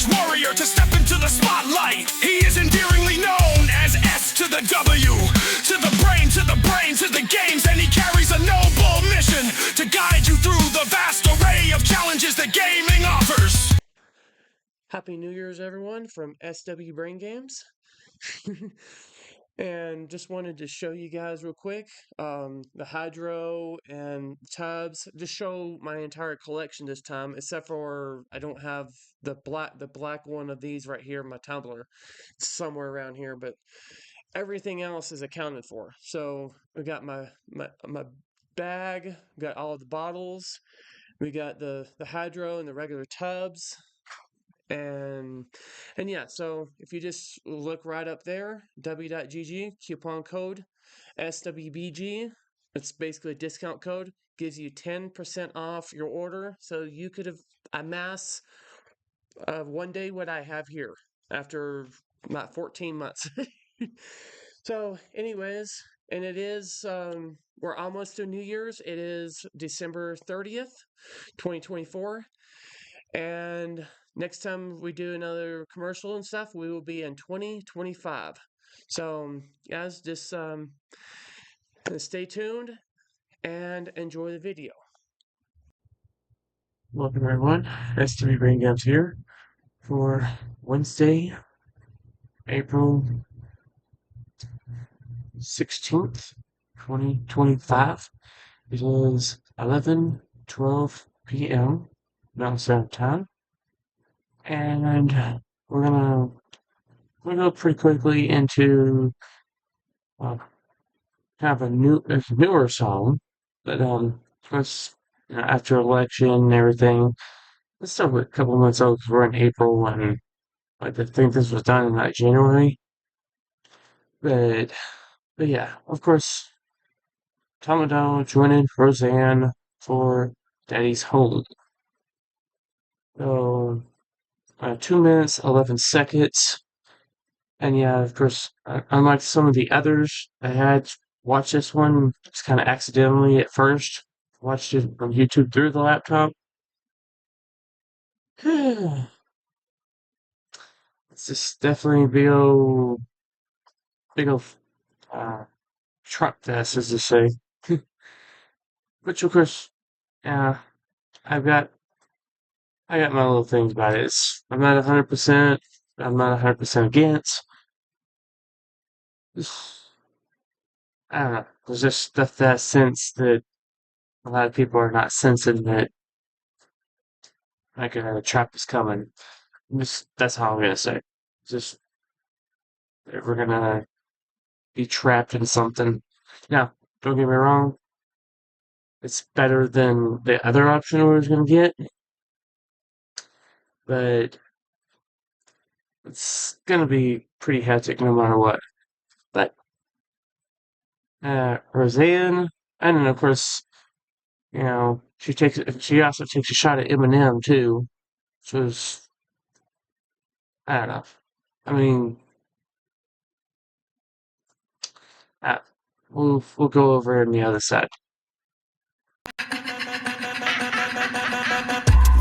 stage warrior to step into the spotlight. He is endearingly known as S to the W, to the brain, to the brain, to the games, and he carries a noble mission to guide you through the vast array of challenges that gaming offers. Happy New Year's, everyone, from SWBrainGames. And just wanted to show you guys real quick the hydro and tubs. Just show my entire collection this time, except for I don't have the black one of these right here in my tumbler. It's somewhere around here, but everything else is accounted for. So we got my bag, we got all of the bottles, we got the hydro and the regular tubs. And yeah, so if you just look right up there, w.gg, coupon code SWBG, it's basically a discount code, gives you 10% off your order. So you could have amassed one day what I have here after about 14 months. So anyways, and it is, we're almost to New Year's. It is December 30th, 2024. And next time we do another commercial and stuff, we will be in 2025. So, guys, just stay tuned and enjoy the video. Welcome, everyone. SWBrainGames here for Wednesday, April 16th, 2025. It is 11:12 p.m. Mountain Standard Time. And we're gonna go pretty quickly into kind of a newer song, but course, after election and everything, it's still a couple months old because we're in April, and I think this was done in like January. But yeah, of course, Tom MacDonald joining Roseanne for Daddy's Home. So 2 minutes, 11 seconds. And yeah, of course, unlike some of the others, I had watched this one just kind of accidentally at first. Watched it on YouTube through the laptop. It's just definitely a big old truck fest, as they say. Which, of course, I got my little things about it. I'm not 100%. I'm not 100% against. I don't know. There's just that sense that a lot of people are not sensing that like a trap is coming. That's all I'm gonna say. Just that we're gonna be trapped in something. Now, don't get me wrong. It's better than the other option we was gonna get. But it's gonna be pretty hectic no matter what. But Roseanne, and then of course, she also takes a shot at Eminem too. So it's, I don't know. I mean, we'll go over on the other side.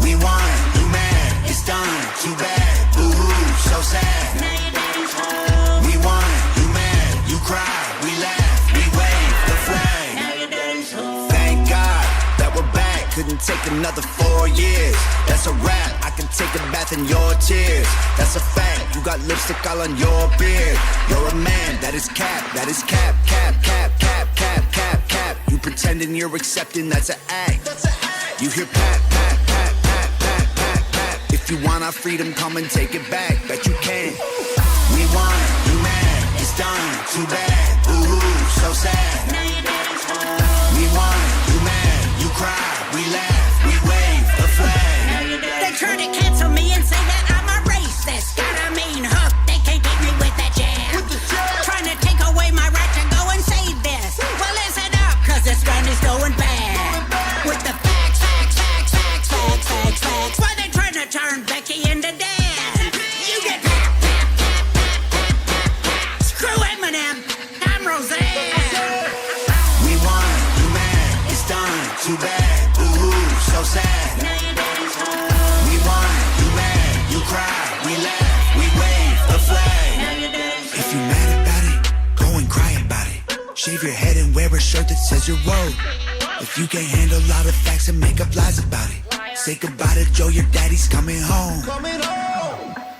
We won, you mad, it's done, too bad, boo-hoo, so sad. We won, you mad, you cry, we laugh, we wave the flag. Thank God that we're back, couldn't take another 4 years. That's a wrap, I can take a bath in your tears. That's a fact, you got lipstick all on your beard. You're a man, that is cap, cap. You pretending you're accepting, that's an act. You hear pat. If you want our freedom, come and take it back. Bet you can. We won, you mad, it's done, too bad. Ooh, so sad. We won, you mad, you cry, we laugh, we wave the flag. They try to cancel me and say that I'm a racist. Got a mean hook, they can't get me with that jab. Trying to take away my right to go and say this. Well, listen up, cause this run is going bad. With the facts. Why they trying to turn Becky into Dan? You get pat. Screw Eminem, I'm Roseanne. We won, you mad, it's done, too bad. Shave your head and wear a shirt that says you're woke. If you can't handle all the facts and make up lies about it, say goodbye to Joe, your daddy's coming home.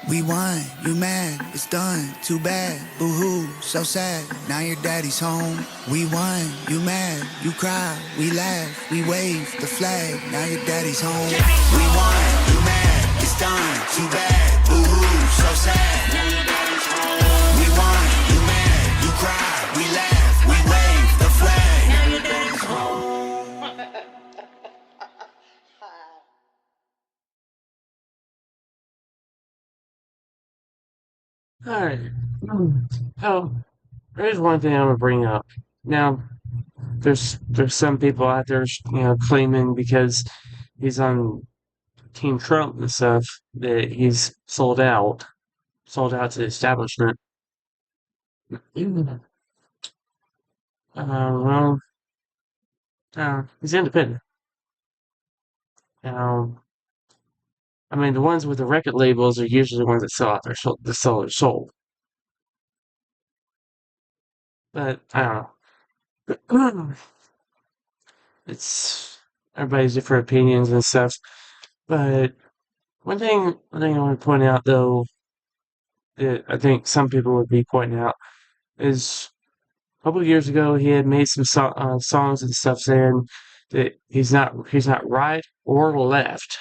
We won, you mad, it's done, too bad, boo-hoo, so sad, now your daddy's home. We won, you mad, you cry, we laugh, we wave the flag, now your daddy's home. We won, you mad, it's done, too bad, boo-hoo, so sad, now your daddy's home. We won, you mad, you cry, we laugh, we wave the flag, now your daddy's home. Alright. So, there's one thing I'm gonna bring up. Now, there's some people out there, claiming because he's on Team Trump and stuff that he's sold out to the establishment. Well, he's independent. Now, I mean, the ones with the record labels are usually the ones that sell out their soul. But I don't know. It's everybody's different opinions and stuff. But one thing I want to point out though, that I think some people would be pointing out is a couple of years ago he had made some songs and stuff saying that he's not right or left.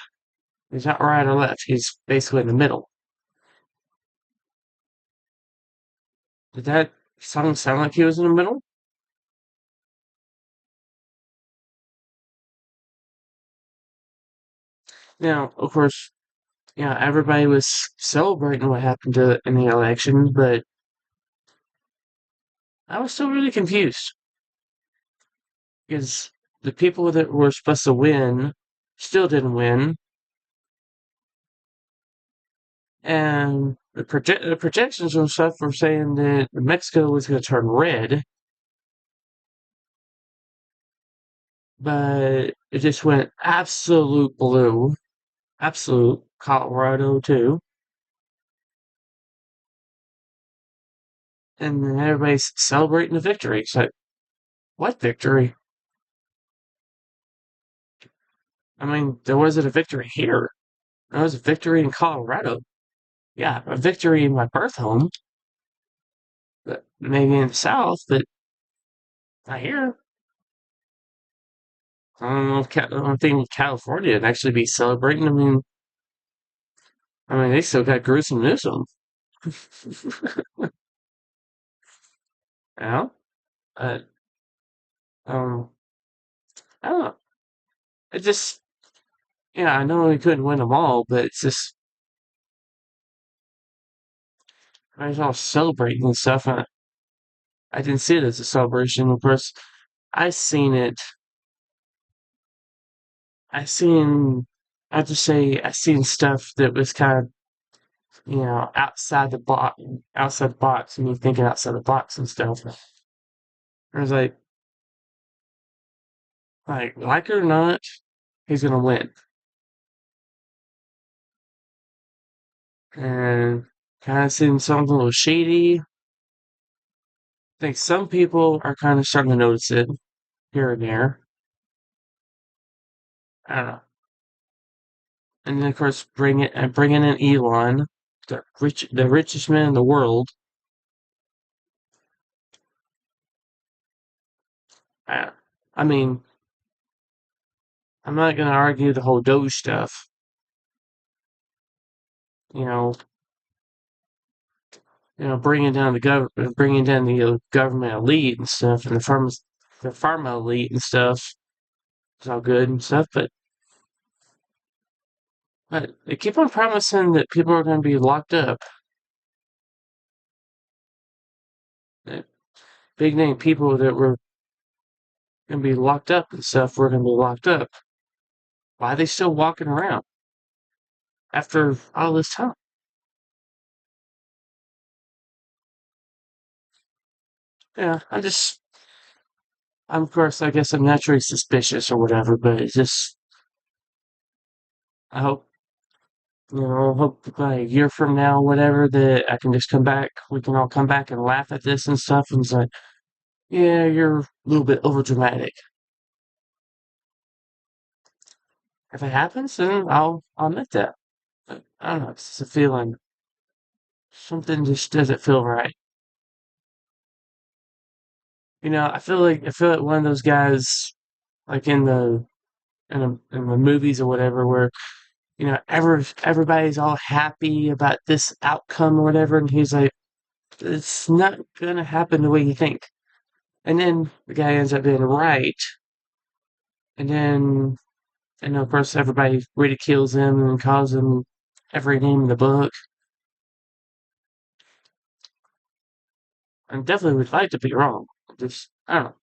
He's not right or left. He's basically in the middle. Did that song sound like he was in the middle? Now, of course, everybody was celebrating what happened in the election, but I was still really confused because the people that were supposed to win still didn't win, and the projections and stuff were saying that Mexico was going to turn red, but it just went absolute blue, absolute Colorado too, and then everybody's celebrating the victory. It's like, what victory? I mean, there wasn't a victory here. There was a victory in Colorado. Yeah, a victory in my birth home, but maybe in the South, but not here. I don't know if I don't think California would actually be celebrating. I mean, they still got gruesome Newsom. You know? Uh, um, I don't know. It just, I know we couldn't win them all, but it's just, I was all celebrating and stuff, and I didn't see it as a celebration. Of course, I seen it. I seen, I have to say, I seen stuff that was kind of, outside the box, and me thinking outside the box and stuff. I was like it or not, he's gonna win. And kind of seen something a little shady. I think some people are kind of starting to notice it here and there. I don't know. And then of course bringing in Elon, the richest man in the world. I, I mean, I'm not gonna argue the whole Doge stuff. You know, bringing down the government elite and stuff, and the pharma elite and stuff. It's all good and stuff, but they keep on promising that people are going to be locked up. That big name people that were going to be locked up and stuff were going to be locked up. Why are they still walking around after all this time? Yeah, of course, I guess I'm naturally suspicious or whatever, but it's just, I hope like a year from now, whatever, that I can just come back, we can all come back and laugh at this and stuff, and it's like, yeah, you're a little bit overdramatic. If it happens, then I'll admit that. But I don't know, it's just a feeling. Something just doesn't feel right. I feel like one of those guys, like in the movies or whatever, where everybody's all happy about this outcome or whatever, and he's like, it's not gonna happen the way you think. And then the guy ends up being right, and then and of course everybody ridicules him and calls him every name in the book. And definitely would like to be wrong. Just I don't know.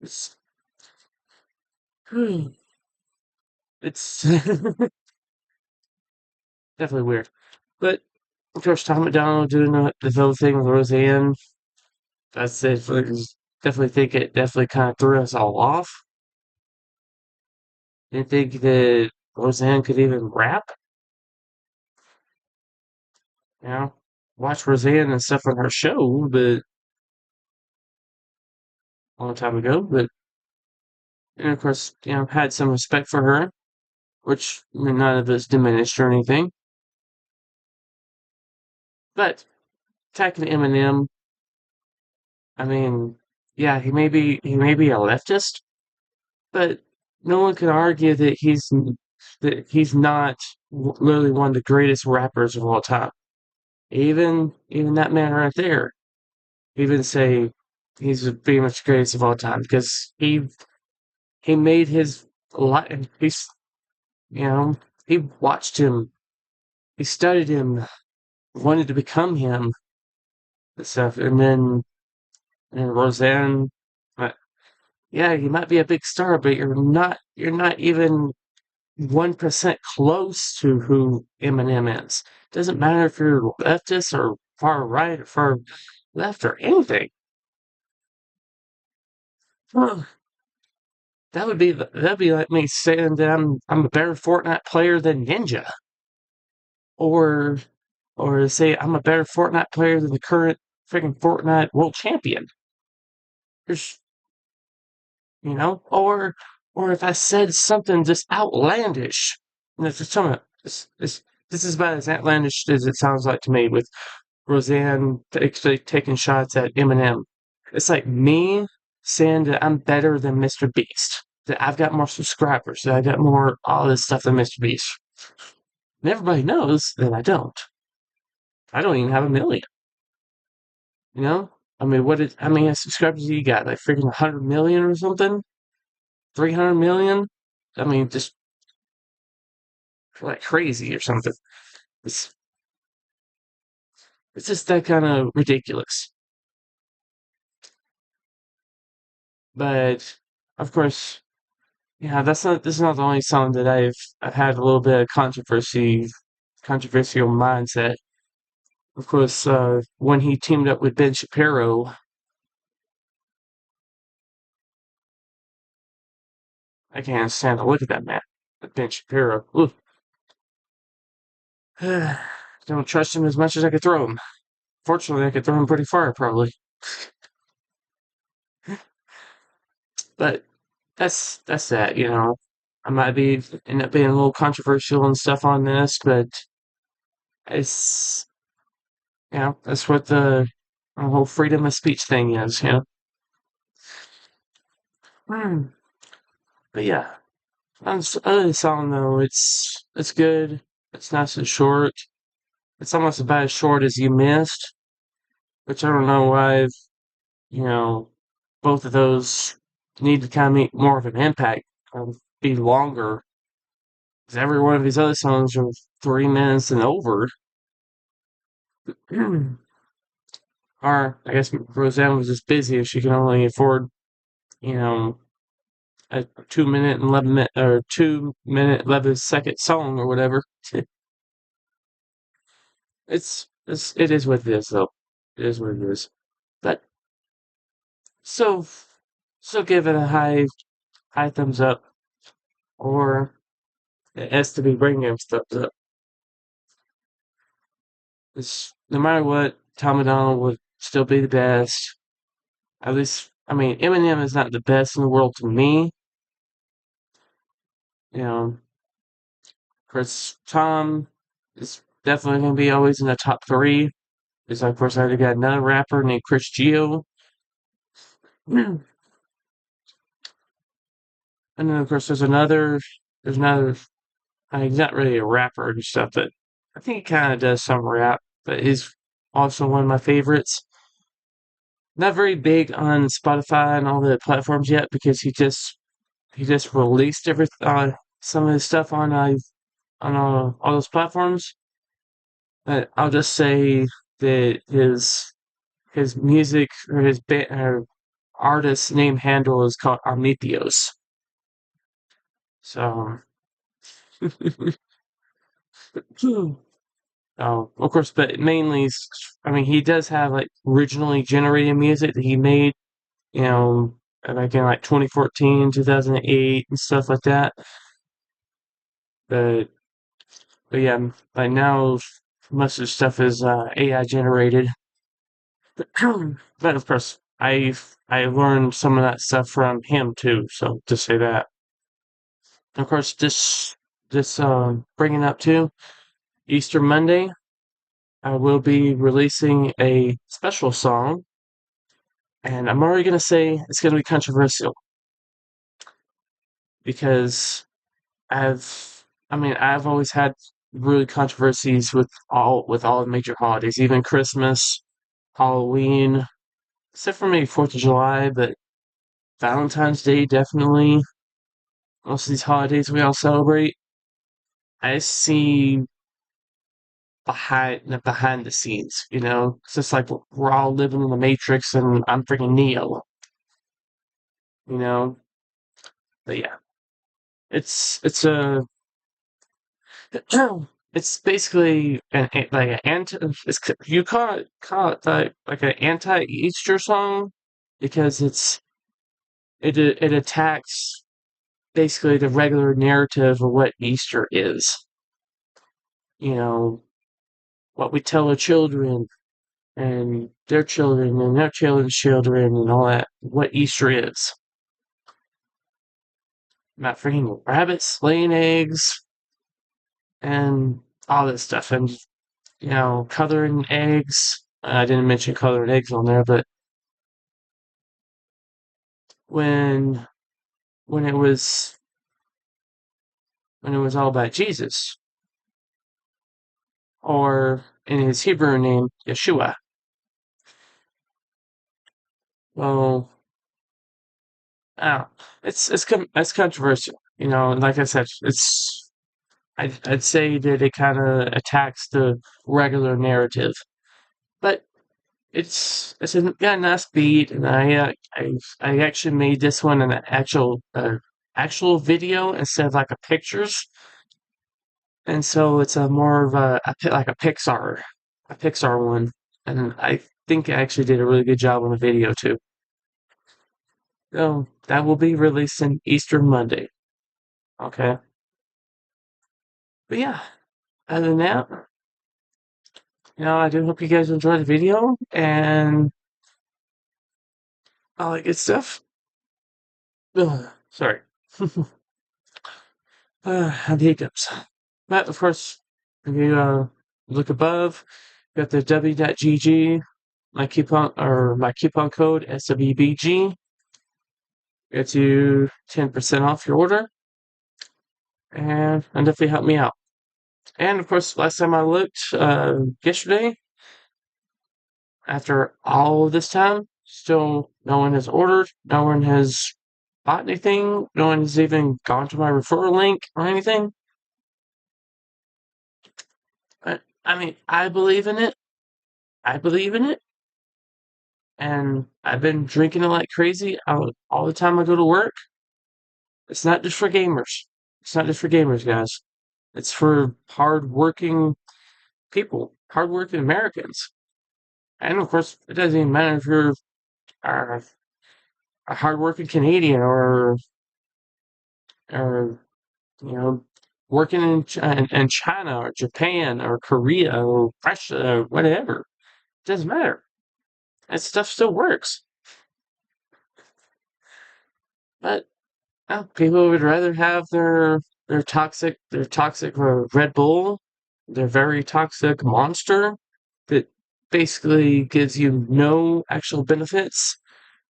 It's it's definitely weird. But of course, Tom MacDonald doing the whole thing with Roseanne. That's it. Definitely think it definitely kind of threw us all off. Didn't think that Roseanne could even rap. You know, watched Roseanne and stuff on her show, but a long time ago. But and of course, had some respect for her, which none of us diminished or anything. But attacking Eminem, I mean, yeah, he may be a leftist, but no one can argue that he's not literally one of the greatest rappers of all time. Even that man right there, even say he's pretty much the greatest of all time because he made his life. You know he watched him, he studied him, wanted to become him and stuff, and Roseanne. uh, Yeah, you might be a big star, but you're not even 1% close to who Eminem is. Doesn't matter if you're leftist or far right or far left or anything. Huh. That'd be like me saying that I'm a better Fortnite player than Ninja, or or say I'm a better Fortnite player than the current freaking Fortnite world champion. There's or if I said something just outlandish, and it's just something this is about as outlandish as it sounds like to me with Roseanne actually taking shots at Eminem. It's like me saying that I'm better than Mr. Beast, that I've got more subscribers, that I got more all this stuff than Mr. Beast. And everybody knows that I don't. I don't even have a million. You know? I mean, how many subscribers do you got? Like freaking 100 million or something? 300 million? I mean, just like crazy or something. It's, it's just that kind of ridiculous. But, of course, yeah, this is not the only song that I've had a little bit of controversial mindset. Of course, when he teamed up with Ben Shapiro, I can't stand to look at that man. Ben Shapiro. Ooh. Don't trust him as much as I could throw him. Fortunately, I could throw him pretty far, probably. But that's that. I might be end up being a little controversial and stuff on this, but it's that's what the whole freedom of speech thing is. Hmm. But yeah, on this other song though, it's good. It's nice and short. It's almost about as short as You Missed, which I don't know why. You know, both of those need to kind of make more of an impact, be longer. Because every one of his other songs are 3 minutes and over. Or I guess Roseanne was just busy if she can only afford, you know, a 2 minute and 11 minute or 2 minute 11 second song or whatever. It is what it is though. It is what it is. But so give it a high thumbs up or an SWBrainGames thumbs up. No matter what, Tom MacDonald would still be the best. At least I mean, Eminem is not the best in the world to me. You know, Chris Tom is definitely going to be always in the top three. Because, of course, I got another rapper named Chris Geo. And then, of course, there's another, he's not really a rapper and stuff, but I think he kind of does some rap, but he's also one of my favorites. Not very big on Spotify and all the platforms yet because he just released some of his stuff on all those platforms. But I'll just say that his music or his artist name handle is called Armithios. So, of course, but mainly, I mean, he does have like originally generated music that he made, you know, back in like 2014, 2008, and stuff like that. But, but yeah, like now, most of the stuff is AI generated. But of course, I learned some of that stuff from him too. So to say that, of course, this bringing up to Easter Monday, I will be releasing a special song, and I'm already gonna say it's gonna be controversial because I've always had really controversies with all the major holidays, even Christmas, Halloween, except for maybe 4th of July, but Valentine's Day definitely. Most of these holidays we all celebrate. I see behind the scenes, you know. It's just like we're all living in the Matrix, and I'm freaking Neo, you know. But yeah, it's a it's basically like an anti. You call it like an anti-Easter song because it attacks basically the regular narrative of what Easter is. You know, what we tell our children and their children's children and all that. What Easter is. About freaking rabbits laying eggs and all this stuff. And, you know, coloring eggs. I didn't mention coloring eggs on there, but when when it was when it was all about Jesus, or in his Hebrew name, Yeshua. Well, I don't it's controversial. You know, like I said, I'd say that it kind of attacks the regular narrative, but got a nice beat, and I actually made this one an actual video instead of like a pictures, and so it's a more of like a Pixar one, and I think I actually did a really good job on the video too. So that will be releasing Easter Monday. Okay, but yeah, other than that, you know, I do hope you guys enjoyed the video and all that good stuff. Ugh, sorry. Had the hiccups. But of course, if you look above, you got the w.gg, my coupon code SWBG gets you 10% off your order, and definitely help me out. And of course, last time I looked, yesterday, after all of this time, still no one has ordered, no one has bought anything, no one has even gone to my referral link or anything. I mean, I believe in it. I believe in it. And I've been drinking it like crazy all the time I go to work. It's not just for gamers. It's not just for gamers, guys. It's for hardworking people, hardworking Americans. And of course, it doesn't even matter if you're a, a hardworking Canadian or you know, working in China or Japan or Korea or Russia or whatever. It doesn't matter. That stuff still works. But people would rather have their toxic Red Bull, their very toxic Monster that basically gives you no actual benefits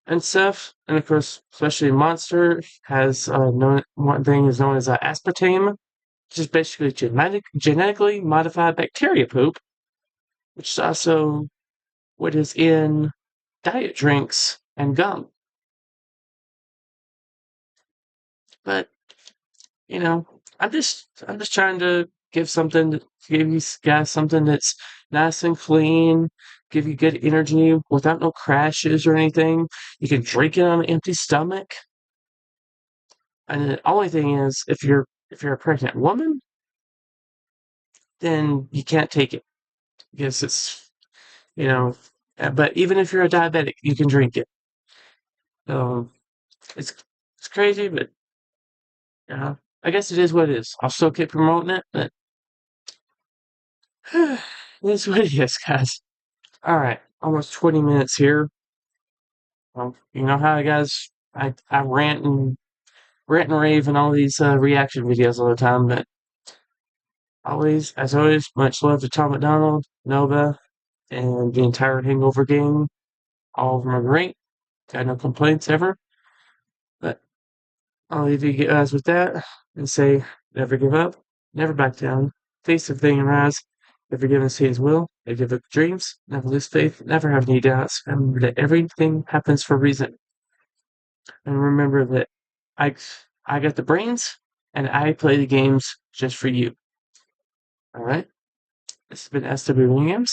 and stuff. And of course, especially Monster has one thing is known as aspartame, which is basically genetically modified bacteria poop, which is also what is in diet drinks and gum. But I'm just trying to give you guys something that's nice and clean, give you good energy without no crashes or anything. You can drink it on an empty stomach. And the only thing is, if you're a pregnant woman, then you can't take it because it's But even if you're a diabetic, you can drink it. It's crazy, but I guess it is what it is. I'll still keep promoting it, but that's what it is, guys. All right, almost 20 minutes here. Well, you know how, guys, I rant and rave in all these reaction videos all the time, but as always, much love to Tom MacDonald, Nova, and the entire Hangover gang. All of them are great. Got no complaints ever. But I'll leave you guys with that and say, never give up, never back down, face everything and rise. Never give and see His will. Never give up dreams. Never lose faith. Never have any doubts. And remember that everything happens for a reason. And remember that I got the brains, and I play the games just for you. All right. This has been SWBrainGames,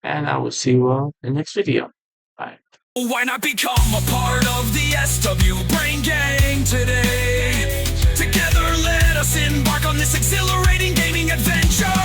and I will see you all in the next video. Bye. Why not become a part of the SW Brain Gang today? Together let us embark on this exhilarating gaming adventure.